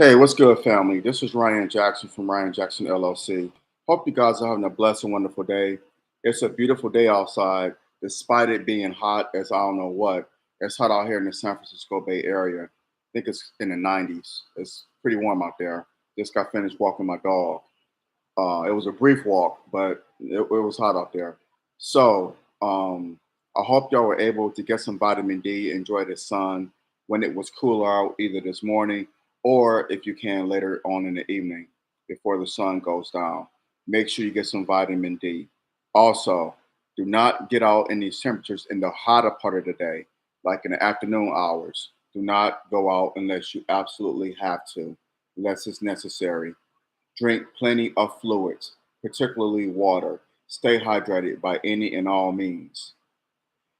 Hey, what's good, family? This is Ryan Jackson from Ryan Jackson LLC. Hope you guys are having a blessed and wonderful day. It's a beautiful day outside, despite it being hot as I don't know what. It's hot out here in the San Francisco Bay Area. I think it's in the 90s. It's pretty warm out there. Just got finished walking my dog. It was a brief walk, but it was hot out there. So I hope y'all were able to get some vitamin D, enjoy the sun when it was cooler out, either this morning or if you can later on in the evening before the sun goes down. Make sure you get some vitamin D. Also, do not get out in these temperatures in the hotter part of the day, like in the afternoon hours. Do not go out unless you absolutely have to, unless it's necessary. Drink plenty of fluids, particularly water. Stay hydrated by any and all means.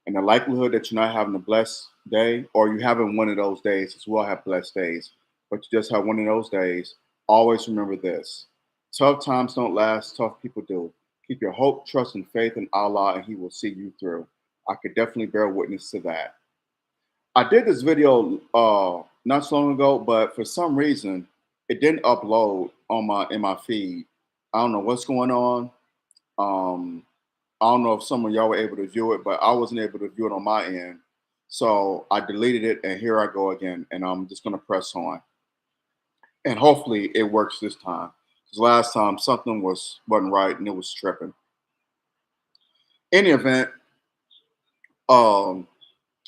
And the likelihood that you're not having a blessed day, or you having one of those days, as well have blessed days, but you just have one of those days, always remember this. Tough times don't last, tough people do. Keep your hope, trust, and faith in Allah, and He will see you through. I could definitely bear witness to that. I did this video not so long ago, but for some reason it didn't upload on my in my feed. I don't know what's going on. Um, I don't know if some of y'all were able to view it, but I wasn't able to view it on my end. So I deleted it, and here I go again. And I'm just gonna press on, and hopefully it works this time. Because last time something wasn't right, and it was tripping. In the event, um,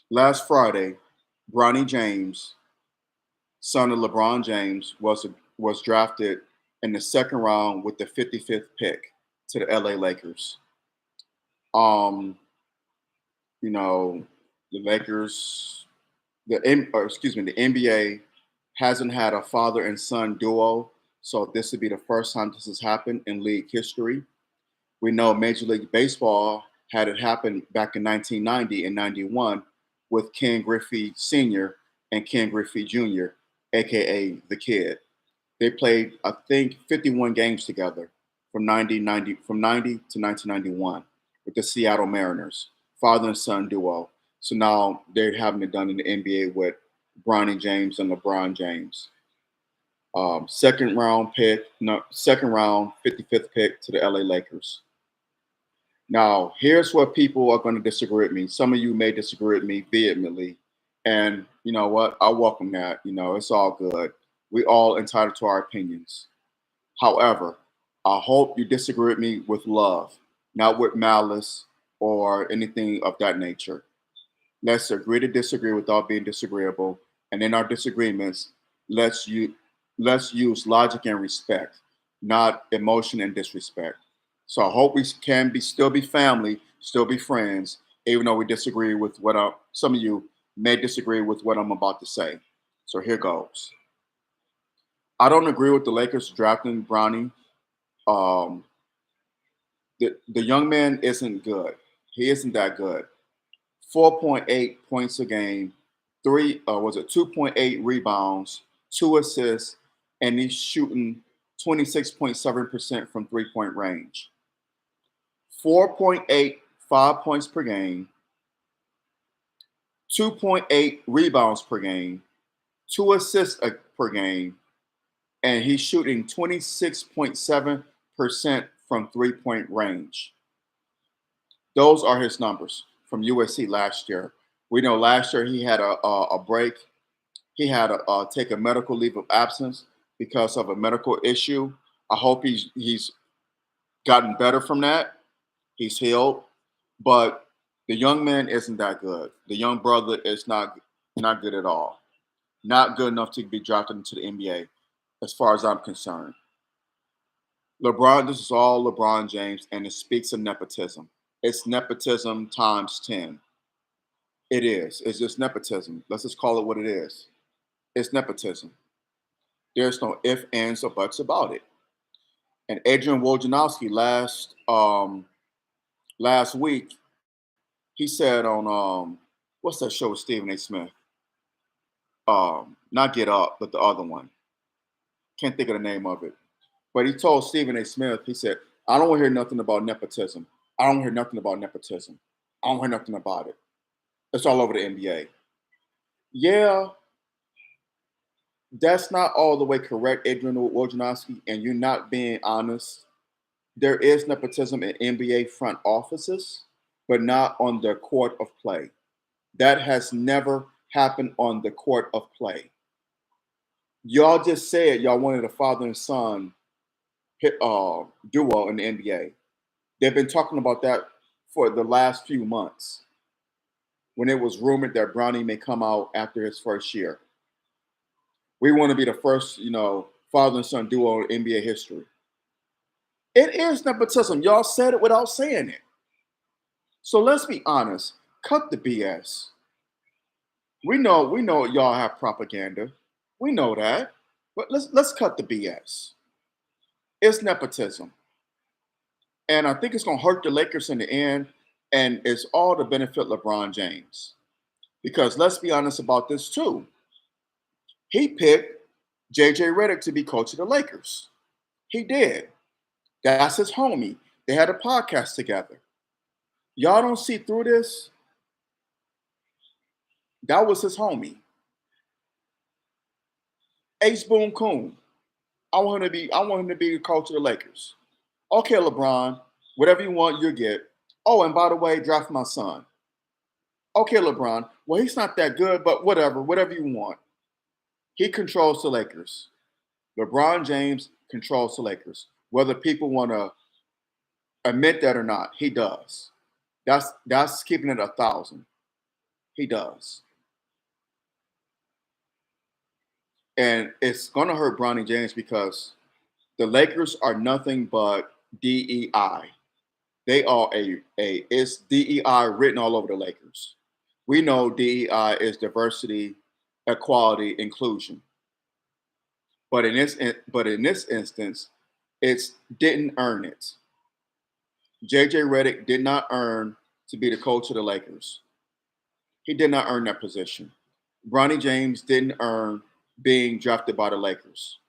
last Friday, Bronny James, son of LeBron James, was drafted in the second round with the 55th pick to the LA Lakers. Um, you know, the Lakers, the NBA hasn't had a father and son duo, so this would be the first time this has happened in league history. We know Major League Baseball had it happen back in 1990 and 91 with Ken Griffey Sr. and Ken Griffey Jr., aka the Kid. They played, I think, 51 games together from 90 to 1991 with the Seattle Mariners, father and son duo. So now they're having it done in the NBA with Bronny James and LeBron James. Second round pick, no, second round, 55th pick to the LA Lakers. Now, here's what people are going to disagree with me. Some of you may disagree with me vehemently. And you know what? I welcome that. It's all good. We all entitled to our opinions. However, I hope you disagree with me with love, not with malice or anything of that nature. Let's agree to disagree without being disagreeable. And in our disagreements, let's use let's use logic and respect, not emotion and disrespect. So I hope we can be still be family, still be friends, even though we disagree with some of you may disagree with what I'm about to say. So here goes. I don't agree with the Lakers drafting Bronny. Um, the young man isn't good. He isn't that good. 4.8 points a game, 2.8 rebounds, 2 assists, and he's shooting 26.7% from 3-point range. 4.8, 5 points per game, 2.8 rebounds per game, 2 assists per game, and he's shooting 26.7% from 3-point range. Those are his numbers from USC last year. We know last year he had a break. He had to take a medical leave of absence because of a medical issue. I hope he's gotten better from that. He's healed, but the young man isn't that good. The young brother is not good at all. Not good enough to be drafted into the NBA, as far as I'm concerned. LeBron, this is all LeBron James, and it speaks of nepotism. It's nepotism times 10. It is. It's just nepotism. Let's just call it what it is. It's nepotism. There's no ifs, ands, or buts about it. And Adrian Wojnarowski last week, he said on what's that show with Stephen A. Smith? Not Get Up, but the other one. Can't think of the name of it. But he told Stephen A. Smith, he said, I don't want to hear nothing about nepotism. I don't hear nothing about nepotism. I don't hear nothing about it. It's all over the NBA. Yeah, That's not all the way correct, Adrian Wojnarowski, and you're not being honest. There is nepotism in NBA front offices, but not on the court of play. That has never happened on the court of play. Y'all just said y'all wanted a father and son duo in the NBA. They've been talking about that for the last few months when it was rumored that Bronny may come out after his first year. We want to be the first, father and son duo in NBA history. It is nepotism. Y'all said it without saying it. So let's be honest. Cut the BS. We know y'all have propaganda. We know that. But let's cut the BS. It's nepotism. And I think it's gonna hurt the Lakers in the end. And it's all to benefit LeBron James. Because let's be honest about this too. He picked JJ Redick to be coach of the Lakers. He did. That's his homie. They had a podcast together. Y'all don't see through this. That was his homie. Ace Boone Coon. I want him to be the coach of the Lakers. Okay, LeBron, whatever you want, you'll get. Oh, and by the way, draft my son. Okay, LeBron. Well, he's not that good, but whatever you want. He controls the Lakers. LeBron James controls the Lakers. Whether people want to admit that or not, he does. That's keeping it 1,000. He does. And it's going to hurt Bronny James because the Lakers are nothing but DEI. They are it's DEI written all over the Lakers. We know DEI is diversity, equality, inclusion. But in this instance, it's didn't earn it. JJ Redick did not earn to be the coach of the Lakers. He did not earn that position. Bronny James didn't earn being drafted by the Lakers.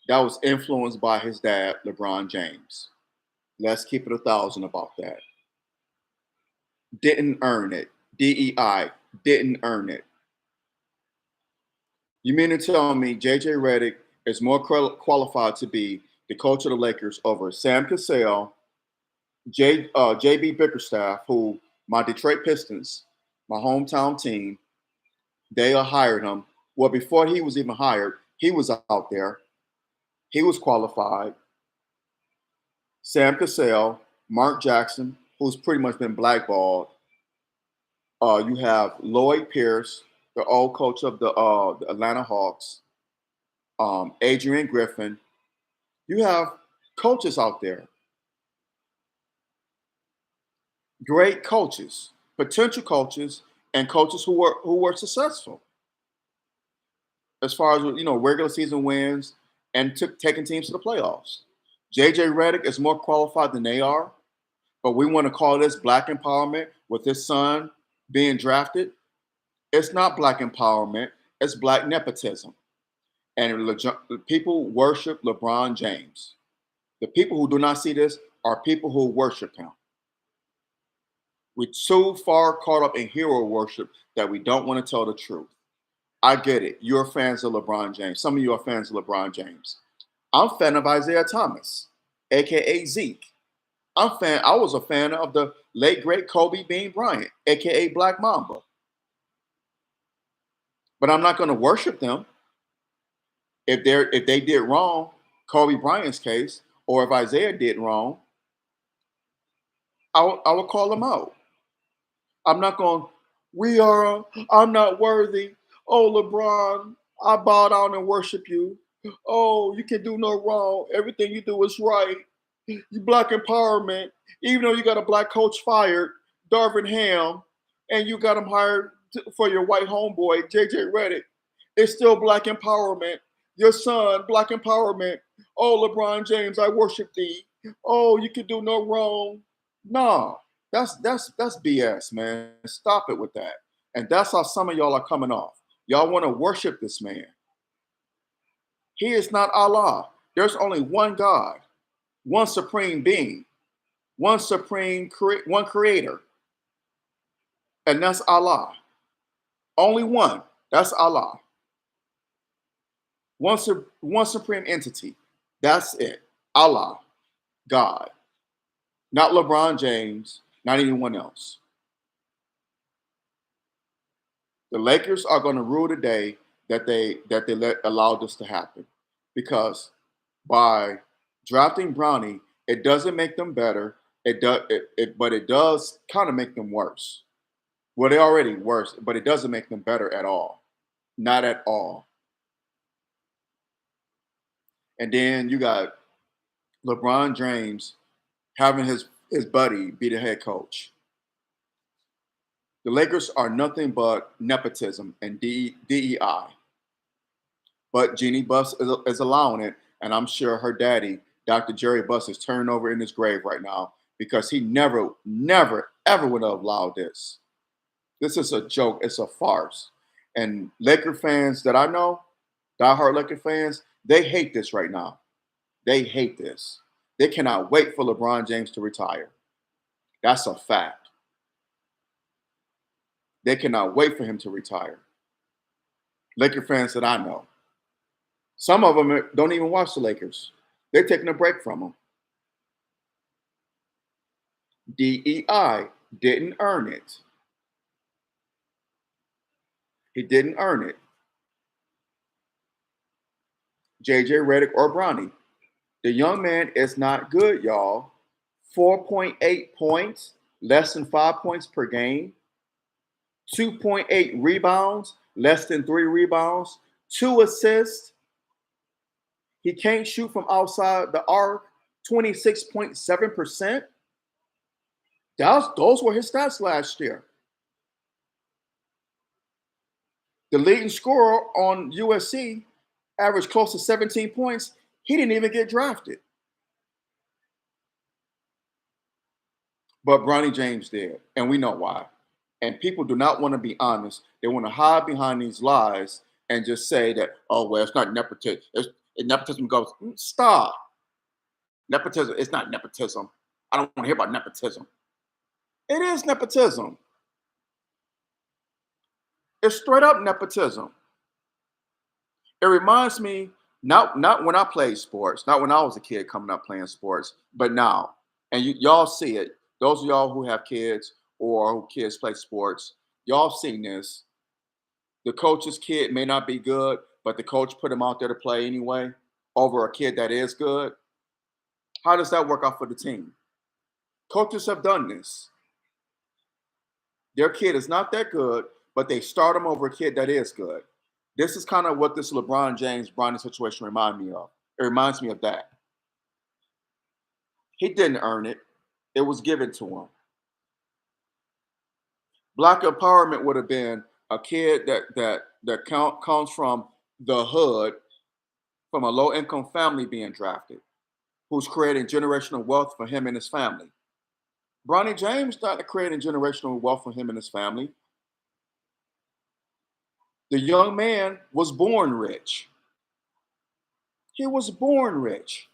That was influenced by his dad, LeBron James. Let's keep it 1,000 about that. Didn't earn it. DEI didn't earn it. You mean to tell me JJ Redick is more qualified to be the coach of the Lakers over Sam Cassell, JB Bickerstaff, who my Detroit Pistons, my hometown team, they hired him. Well, before he was even hired, he was out there. He was qualified. Sam Cassell, Mark Jackson, who's pretty much been blackballed. You have Lloyd Pierce, the old coach of the Atlanta Hawks. Adrian Griffin. You have coaches out there. Great coaches, potential coaches, and coaches who were successful as far as regular season wins and taking teams to the playoffs. JJ Redick is more qualified than they are, but we want to call this black empowerment with his son being drafted. It's not black empowerment, it's black nepotism. And people worship LeBron James. The people who do not see this are people who worship him. We're so far caught up in hero worship that we don't want to tell the truth. I get it. You're fans of LeBron James. Some of you are fans of LeBron James. I'm a fan of Isaiah Thomas, aka Zeke. I was a fan of the late great Kobe Bean Bryant, aka Black Mamba. But I'm not going to worship them. If they did wrong, Kobe Bryant's case, or if Isaiah did wrong, I will call them out. I'm not going, I'm not worthy. Oh, LeBron, I bow down and worship you. Oh, you can do no wrong. Everything you do is right. You black empowerment. Even though you got a black coach fired, Darvin Ham, and you got him hired for your white homeboy, JJ Redick, it's still black empowerment. Your son, black empowerment. Oh, LeBron James, I worship thee. Oh, you can do no wrong. Nah, that's BS, man. Stop it with that. And that's how some of y'all are coming off. Y'all want to worship this man. He is not Allah. There's only one God, one supreme being, one creator, and that's Allah. Only one. That's Allah. One supreme entity. That's it. Allah, God, not LeBron James, not anyone else. The Lakers are going to rule the day that they allowed this to happen, because by drafting Bronny, it doesn't make them better. But it does kind of make them worse. Well, they're already worse, but it doesn't make them better at all. Not at all. And then you got LeBron James having his buddy be the head coach. The Lakers are nothing but nepotism and DEI. But Jeannie Buss is allowing it, and I'm sure her daddy, Dr. Jerry Buss, is turning over in his grave right now, because he never, never, ever would have allowed this. This is a joke. It's a farce. And Laker fans that I know, diehard Laker fans, they hate this right now. They hate this. They cannot wait for LeBron James to retire. That's a fact. They cannot wait for him to retire. Laker fans that I know. Some of them don't even watch the Lakers. They're taking a break from them. DEI didn't earn it. He didn't earn it. JJ Redick or Bronny. The young man is not good, y'all. 4.8 points, less than 5 points per game. 2.8 rebounds, less than 3 rebounds. 2 assists. He can't shoot from outside the arc, 26.7%. Those were his stats last year. The leading scorer on USC averaged close to 17 points. He didn't even get drafted. But Bronny James did, and we know why. And people do not want to be honest. They want to hide behind these lies and just say that, oh, well, it's not nepotism. Nepotism goes, stop. Nepotism, it's not nepotism. I don't want to hear about nepotism. It is nepotism. It's straight up nepotism. It reminds me, not when I played sports, not when I was a kid coming up playing sports, but now. And y'all see it. Those of y'all who have kids or who kids play sports, y'all seen this. The coach's kid may not be good, but the coach put him out there to play anyway over a kid that is good. How does that work out for the team? Coaches have done this. Their kid is not that good, but they start him over a kid that is good. This is kind of what this LeBron James Bronny situation reminds me of. It reminds me of that. He didn't earn it. It was given to him. Black empowerment would have been a kid that comes from the hood, from a low-income family being drafted, who's creating generational wealth for him and his family. Bronny James started creating generational wealth for him and his family. The young man was born rich. He was born rich.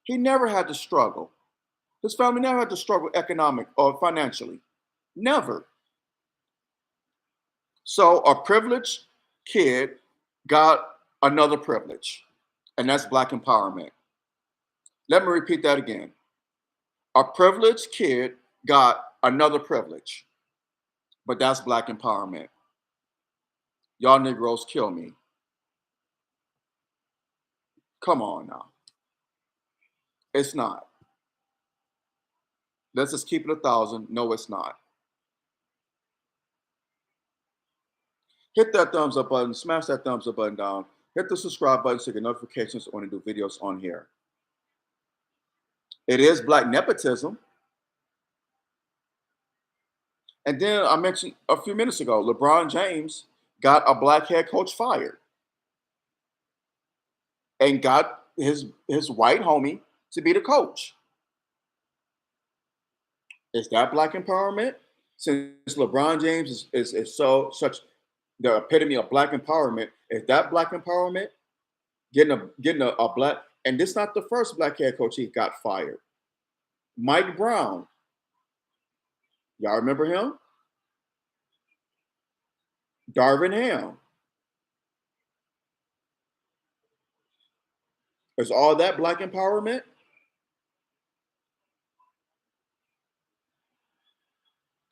He never had to struggle. His family never had to struggle economic or financially. Never. So a privileged kid got another privilege, and that's Black empowerment. Let me repeat that again. A privileged kid got another privilege, but that's Black empowerment. Y'all Negroes kill me. Come on now. It's not. Let's just keep it 1,000. No, it's not. Hit that thumbs up button, smash that thumbs up button down, hit the subscribe button so you get notifications when I do videos on here. It is Black nepotism. And then I mentioned a few minutes ago, LeBron James got a Black head coach fired and got his white homie to be the coach. Is that Black empowerment? Since LeBron James is such the epitome of Black empowerment, is that Black empowerment? Getting a Black, and this is not the first Black head coach he got fired. Mike Brown. Y'all remember him? Darvin Ham. Is all that black empowerment?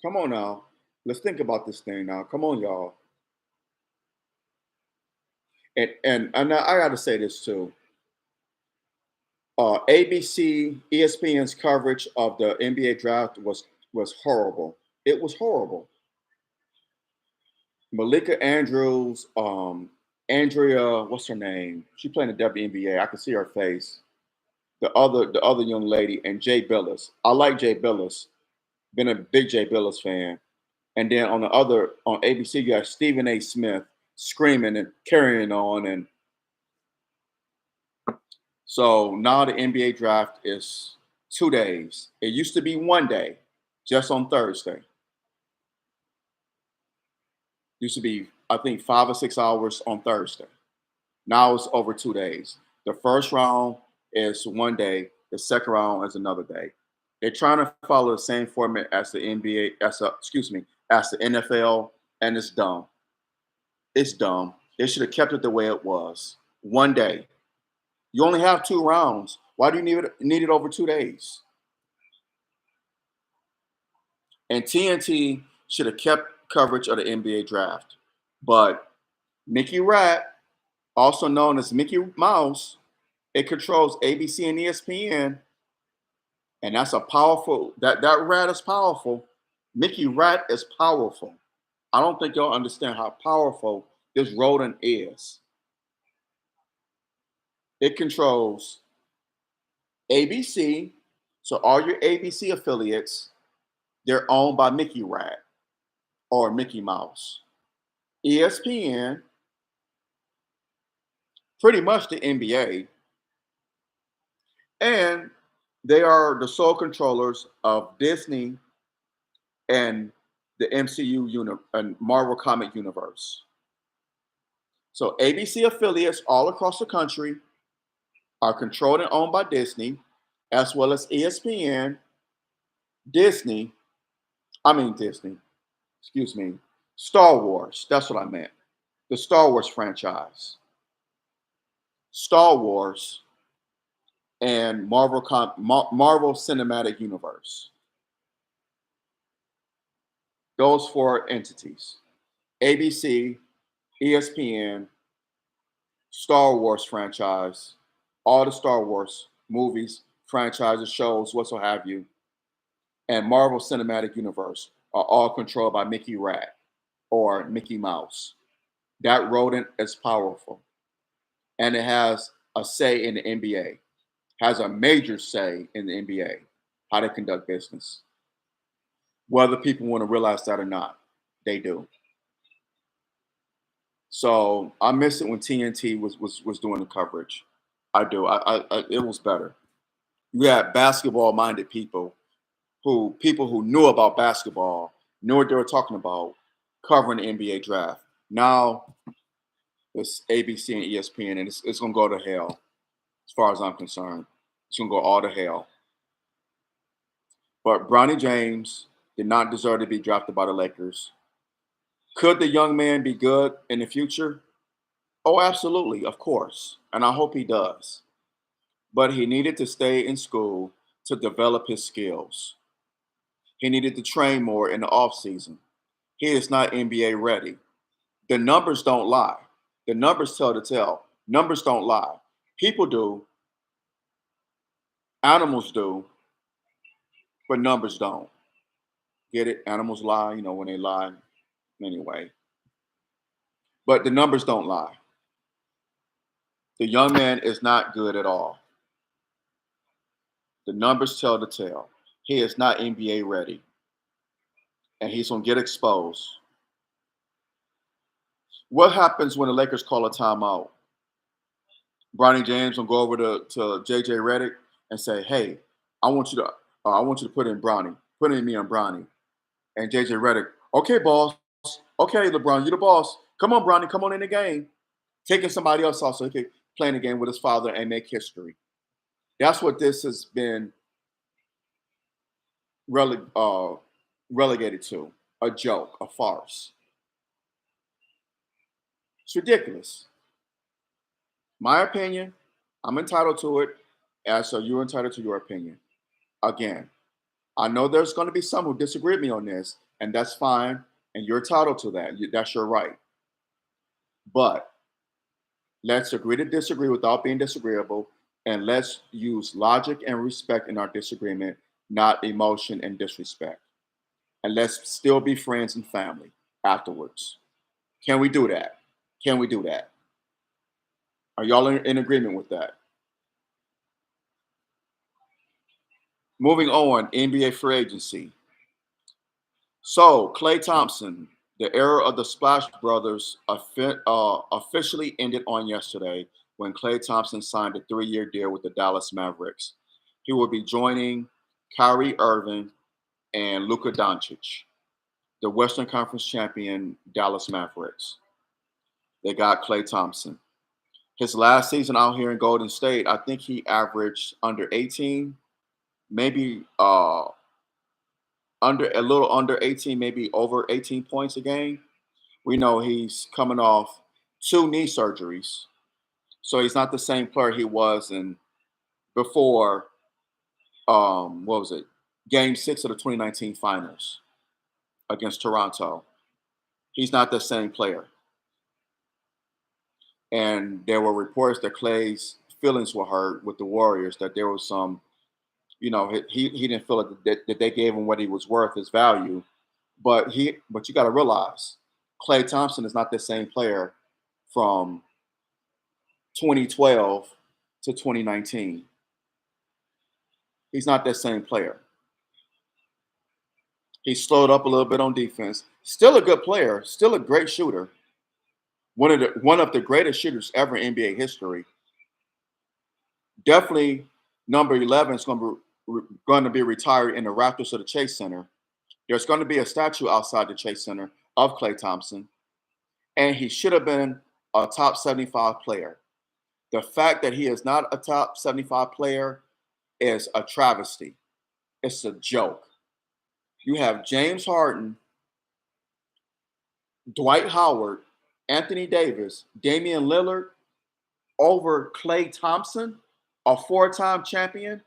Come on now. Let's think about this thing now. Come on, y'all. And I got to say this too. ABC, ESPN's coverage of the NBA draft was horrible. It was horrible. Malika Andrews, Andrea, what's her name? She playing the WNBA. I can see her face. The other young lady, and Jay Billis. I like Jay Billis. Been a big Jay Billis fan. And then on ABC, you have Stephen A. Smith screaming and carrying on. And so now the NBA draft is 2 days. It used to be one day, just on Thursday. Used to be, I think, 5 or 6 hours on Thursday. Now it's over 2 days. The first round is one day. The second round is another day. They're trying to follow the same format as the NBA, as the NFL, and it's dumb. It's dumb. They should have kept it the way it was. One day. You only have 2 rounds. Why do you need it over 2 days? And TNT should have kept coverage of the NBA draft. But Mickey Rat, also known as Mickey Mouse, it controls ABC and ESPN, and that's a powerful. That rat is powerful. Mickey Rat is powerful. I don't think y'all understand how powerful this rodent is. It controls ABC, so all your ABC affiliates, they're owned by Mickey Rat or Mickey Mouse. ESPN, pretty much the NBA, and they are the sole controllers of Disney and the and Marvel comic universe. So ABC affiliates all across the country are controlled and owned by Disney, as well as ESPN, Disney, Disney, excuse me, Star Wars. That's what I meant. The Star Wars franchise. Star Wars and Marvel Cinematic Universe. Those four entities. ABC, ESPN, Star Wars franchise, all the Star Wars movies, franchises, shows, whatso have you, and Marvel Cinematic Universe are all controlled by Mickey Rat or Mickey Mouse. That rodent is powerful, and it has a say in the NBA. Has a major say in the NBA, how they conduct business. Whether people want to realize that or not, they do. So I miss it when TNT was doing the coverage. I do. It was better. You had basketball minded people who knew about basketball, knew what they were talking about, covering the NBA draft. Now it's ABC and ESPN, and it's gonna go to hell, as far as I'm concerned. It's gonna go all to hell. But Bronny James did not deserve to be drafted by the Lakers. Could the young man be good in the future? Oh, absolutely, of course. And I hope he does. But he needed to stay in school to develop his skills. He needed to train more in the offseason. He is not NBA ready. The numbers don't lie. The numbers tell the tale. Numbers don't lie. People do, animals do, but numbers don't. Get it? Animals lie, when they lie. Anyway. But the numbers don't lie. The young man is not good at all. The numbers tell the tale. He is not NBA ready. And he's going to get exposed. What happens when the Lakers call a timeout? Bronny James will go over to JJ Redick and say, "Hey, I want you to put in Bronny, put in me on Bronny." And JJ Redick, "Okay, boss. Okay, LeBron, you the boss. Come on, Bronny, come on in the game." Taking somebody else off so he could play in the game with his father and make history. That's what this has been relegated to: a joke, a farce. It's ridiculous. My opinion. I'm entitled to it, and so you're entitled to your opinion. Again, I know there's going to be some who disagree with me on this, and that's fine, and you're entitled to that. That's your right. But let's agree to disagree without being disagreeable, and let's use logic and respect in our disagreement, not emotion and disrespect. And let's still be friends and family afterwards. Can we do that? Can we do that? Are y'all in agreement with that? Moving on, NBA free agency. So, Klay Thompson, the era of the Splash Brothers officially ended on yesterday when Klay Thompson signed a 3-year deal with the Dallas Mavericks. He will be joining Kyrie Irving and Luka Doncic, the Western Conference champion Dallas Mavericks. They got Klay Thompson. His last season out here in Golden State, I think he averaged under 18, maybe under a little under 18, maybe over 18 points a game. We know he's coming off 2 knee surgeries, so he's not the same player he was in before. What was it? Game 6 of the 2019 Finals against Toronto. He's not the same player, and there were reports that Clay's feelings were hurt with the Warriors. That there was some, he didn't feel that they gave him what he was worth, his value. But you got to realize, Klay Thompson is not the same player from 2012 to 2019. He's not that same player. He slowed up a little bit on defense. Still a good player, still a great shooter. One of the greatest shooters ever in NBA history. Definitely number 11 is going to be retired in the Raptors of the Chase Center. There's going to be a statue outside the Chase Center of Klay Thompson, and he should have been a top 75 player. The fact that he is not a top 75 player is a travesty. It's a joke. You have James Harden, Dwight Howard, Anthony Davis, Damian Lillard over Klay Thompson, a 4-time champion.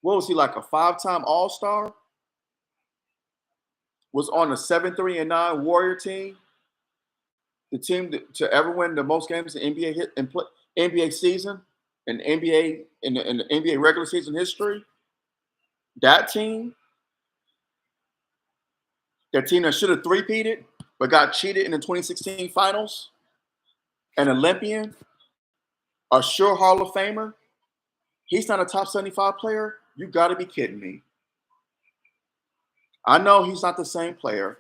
What was he, like a 5-time All-Star? Was on a 7-3-9 Warrior team, the team to ever win the most games in NBA season and NBA in the NBA regular season history. That team that should have three-peated but got cheated in the 2016 finals, an Olympian, a sure Hall of Famer. He's not a top 75 player. You got to be kidding me. I know he's not the same player,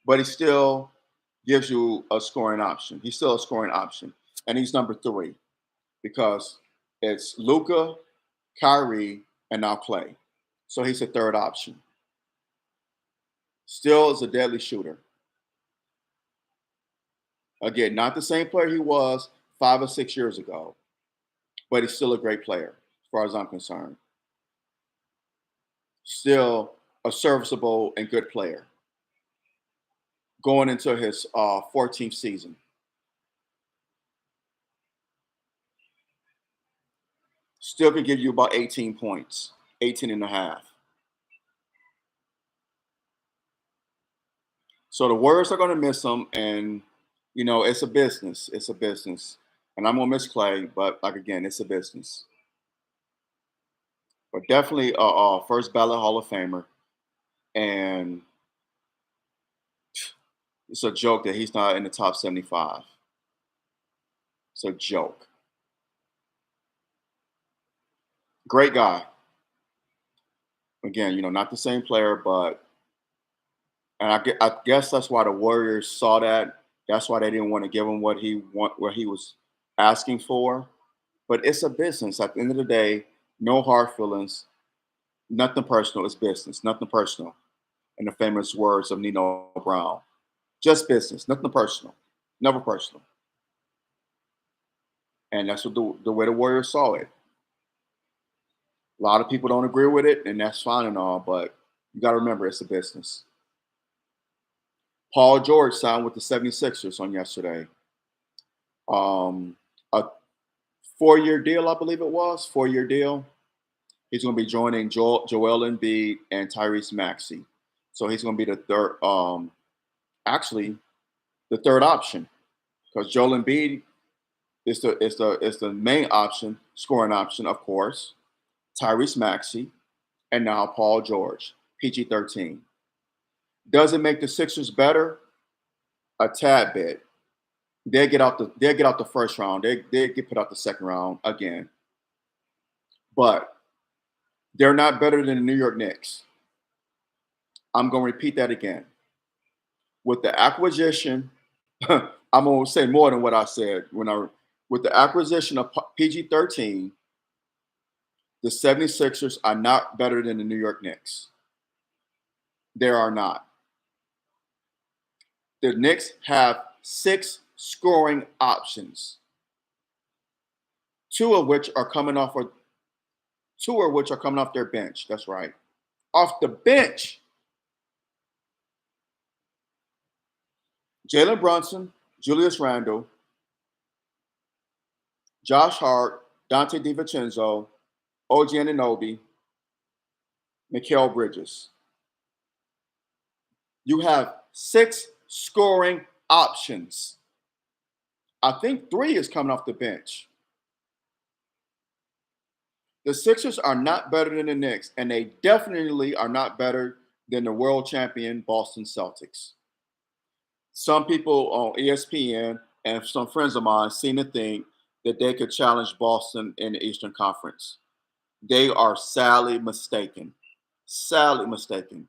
but he still gives you a scoring option. He's still a scoring option. And he's number 3 because it's Luka, Kyrie, and now Klay. So he's a third option. Still is a deadly shooter. Again, not the same player he was 5 or 6 years ago, but he's still a great player as far as I'm concerned. Still a serviceable and good player going into his 14th season. Still can give you about 18 points, 18 and a half. So the Warriors are going to miss him, and it's a business. It's a business, and I'm gonna miss Klay, but like again, it's a business. But definitely a first ballot Hall of Famer, and it's a joke that he's not in the top 75. It's a joke. Great guy. Again, not the same player, but and I guess that's why the Warriors saw that. That's why they didn't want to give him what he was asking for. But it's a business. At the end of the day, no hard feelings, nothing personal. It's business, nothing personal. In the famous words of Nino Brown, just business, nothing personal, never personal. And that's what the way the Warriors saw it. A lot of people don't agree with it, and that's fine and all, but you got to remember it's a business. Paul George signed with the 76ers on yesterday. A 4-year deal, I believe it was 4-year deal. He's going to be joining Joel Embiid and Tyrese Maxey. So he's going to be the third, actually the third option, because Joel Embiid is the main option, scoring option, of course. Tyrese Maxey, and now Paul George, PG-13. Does it make the Sixers better? A tad bit. They'll get out the first round. They get put out the second round again. But they're not better than the New York Knicks. I'm going to repeat that again. With the acquisition, I'm going to say more than what I said. With the acquisition of PG-13, the 76ers are not better than the New York Knicks. They are not. The Knicks have 6 scoring options, two of which are coming off their bench. That's right. Off the bench. Jalen Brunson, Julius Randle, Josh Hart, Dante DiVincenzo, OG Anunoby, Mikal Bridges. You have 6 scoring options. I think 3 is coming off the bench. The Sixers are not better than the Knicks, and they definitely are not better than the world champion Boston Celtics. Some people on ESPN and some friends of mine seem to think that they could challenge Boston in the Eastern Conference. They are sadly mistaken. Sadly mistaken.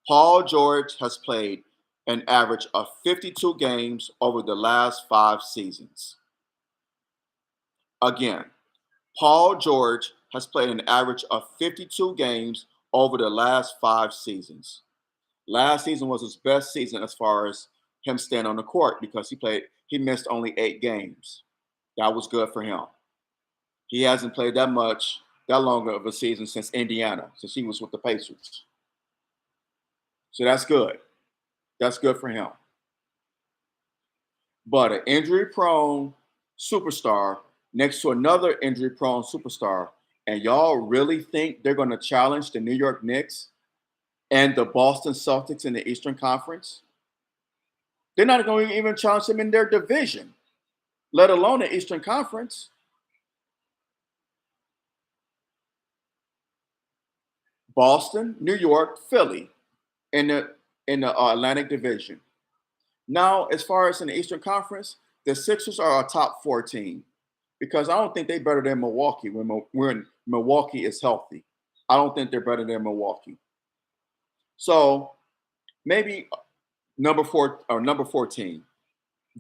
Paul George has played an average of 52 games over the last 5 seasons. Again, Paul George has played an average of 52 games over the last 5 seasons. Last season was his best season as far as him staying on the court because he missed only 8 games. That was good for him. He hasn't played that long of a season since Indiana, since he was with the Pacers. So that's good. That's good for him. But an injury-prone superstar next to another injury-prone superstar, and y'all really think they're going to challenge the New York Knicks and the Boston Celtics in the Eastern Conference? They're not going to even challenge them in their division, let alone the Eastern Conference. Boston, New York, Philly in the Atlantic Division. Now, as far as in the Eastern Conference, the Sixers are a top 4 team because I don't think they're better than Milwaukee when Milwaukee is healthy. I don't think they're better than Milwaukee. So maybe number 4 or number 14.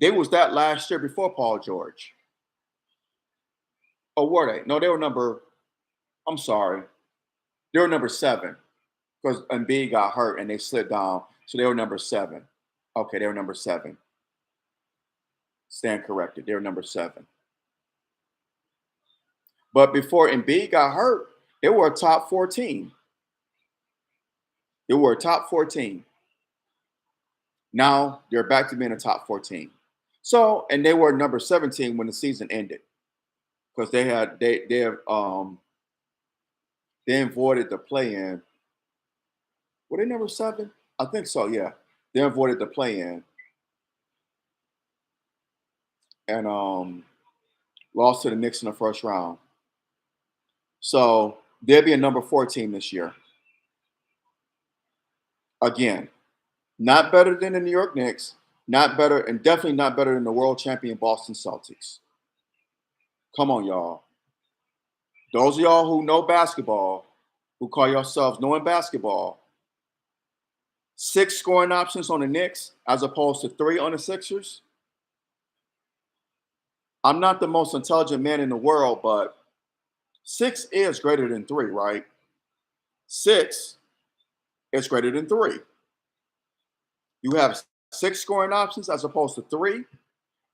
They was that last year before Paul George. Or were they? No, they were I'm sorry. They were number 7 because Embiid got hurt and they slid down. So they were number 7. Okay, they were number 7. Stand corrected. They were number 7. But before Embiid got hurt, they were a top 14. They were a top 14. Now they're back to being a top 14. So, and they were number 17 when the season ended because they avoided the play-in. Were they number 7? I think so. Yeah, they avoided the play-in and lost to the Knicks in the first round. So they'll be a number 14 this year. Again, not better than the New York Knicks, not better, and definitely not better than the world champion Boston Celtics. Come on, y'all. Those of y'all who know basketball, who call yourselves knowing basketball, 6 scoring options on the Knicks as opposed to 3 on the Sixers. I'm not the most intelligent man in the world, but 6 is greater than 3, right? 6 is greater than 3. You have 6 scoring options as opposed to 3.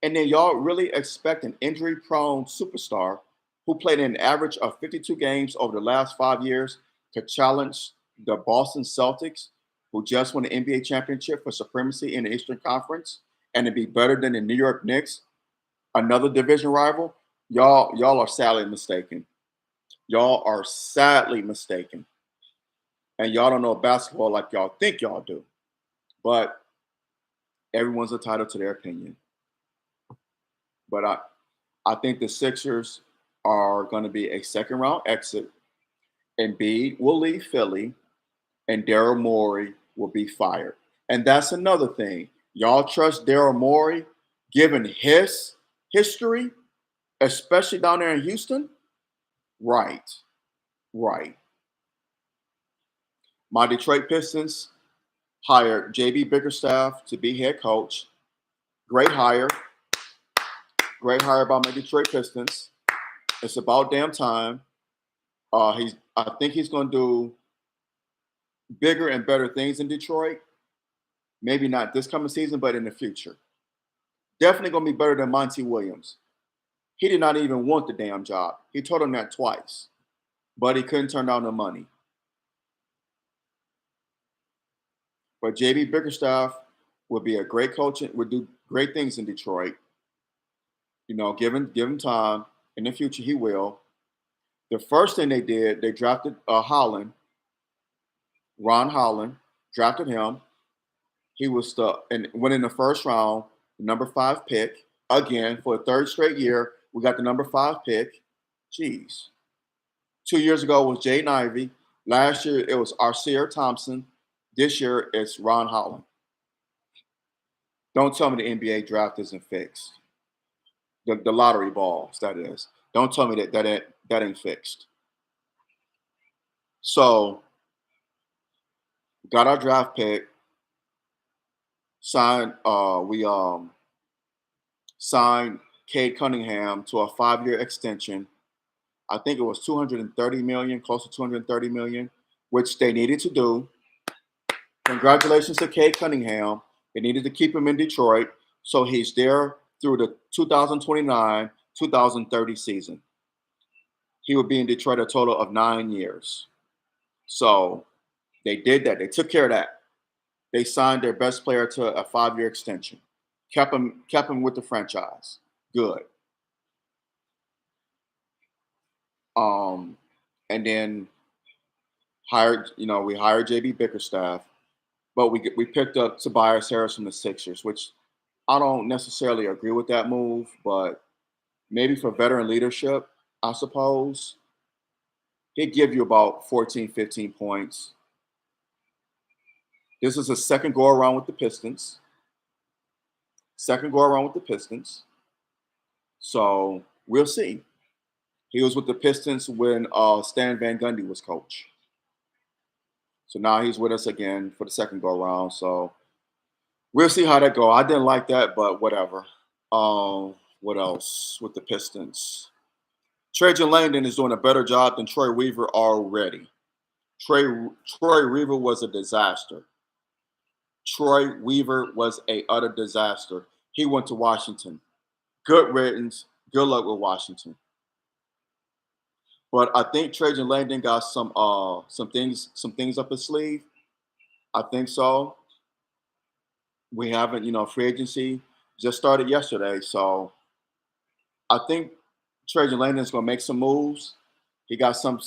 And then y'all really expect an injury-prone superstar who played an average of 52 games over the last 5 years to challenge the Boston Celtics, who just won the NBA championship for supremacy in the Eastern Conference, and to be better than the New York Knicks, another division rival? Y'all are sadly mistaken. Y'all are sadly mistaken. And y'all don't know basketball like y'all think y'all do. But everyone's entitled to their opinion. But I think the Sixers are going to be a second round exit. Embiid will leave Philly, and Daryl Morey will be fired. And that's another thing. Y'all trust Daryl Morey, given his history, especially down there in Houston? Right, right. My Detroit Pistons hired JB Bickerstaff to be head coach. Great hire. Great hire by my Detroit Pistons. It's about damn time. I think he's going to do bigger and better things in Detroit. Maybe not this coming season, but in the future. Definitely going to be better than Monty Williams. He did not even want the damn job. He told him that twice, but he couldn't turn down the money. But JB Bickerstaff would be a great coach and would do great things in Detroit. You know, give him time. In the future, he will. The first thing they did, they drafted Holland, Ron Holland, drafted him. He was and went in the first round, number 5 pick. Again, for the third straight year, we got the number 5 pick. Jeez. 2 years ago was Jaden Ivey. Last year it was Arceer Thompson. This year it's Ron Holland. Don't tell me the NBA draft isn't fixed. The lottery balls, that is. Don't tell me that ain't fixed. So got our draft pick, signed we signed Cade Cunningham to a 5-year extension. I think it was 230 million, close to 230 million, which they needed to do. Congratulations to Cade Cunningham. They needed to keep him in Detroit, so he's there through the 2029-2030 season. He would be in Detroit a total of 9 years. So they did that. They took care of that. They signed their best player to a 5-year extension. Kept him with the franchise. Good. And then we hired JB Bickerstaff, but we picked up Tobias Harris from the Sixers, which I don't necessarily agree with that move, but maybe for veteran leadership, I suppose. He'd give you about 14, 15 points. This is a second go around with the Pistons. Second go around with the Pistons. So we'll see. He was with the Pistons when Stan Van Gundy was coach. So now he's with us again for the second go around. So we'll see how that go. I didn't like that, but whatever. What else with the Pistons? Trajan Langdon is doing a better job than Troy Weaver already. Troy Weaver was a disaster. Troy Weaver was a utter disaster. He went to Washington. Good riddance. Good luck with Washington. But I think Trajan Langdon got some things up his sleeve. I think so. We haven't, free agency just started yesterday, so I think Trajan Langdon's gonna make some moves. He got some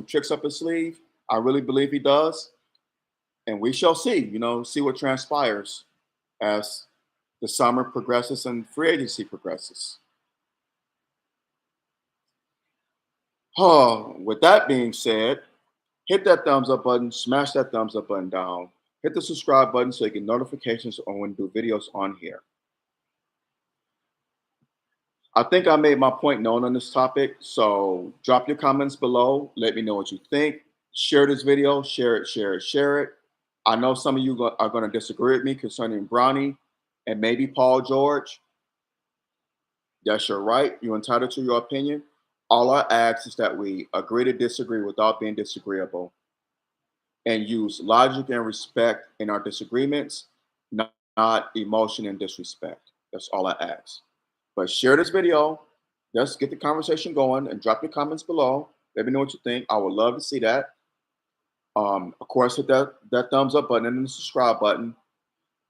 tricks up his sleeve. I really believe he does, and we shall see. See what transpires as the summer progresses and free agency progresses. Oh, with that being said, hit that thumbs up button, smash that thumbs up button down, hit the subscribe button so you get notifications on when we do videos on here. I think I made my point known on this topic, so drop your comments below. Let me know what you think. Share this video, share it, share it, share it. I know some of you are going to disagree with me concerning Bronny and maybe Paul George. That's your right. You're entitled to your opinion. All I ask is that we agree to disagree without being disagreeable and use logic and respect in our disagreements, not emotion and disrespect. That's all I ask. But share this video. Let's get the conversation going and drop your comments below. Let me know what you think. I would love to see that. Of course, hit that thumbs up button and the subscribe button.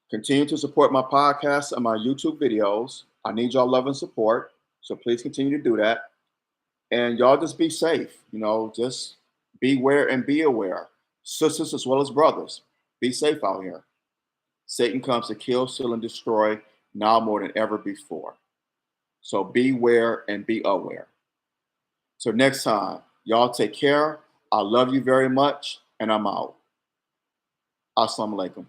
Continue to support my podcast and my YouTube videos. I need y'all love and support. So please continue to do that. And y'all just be safe. Just beware and be aware. Sisters as well as brothers, be safe out here. Satan comes to kill, steal, and destroy now more than ever before. So beware and be aware. So next time, y'all take care. I love you very much, and I'm out. Assalamu alaikum.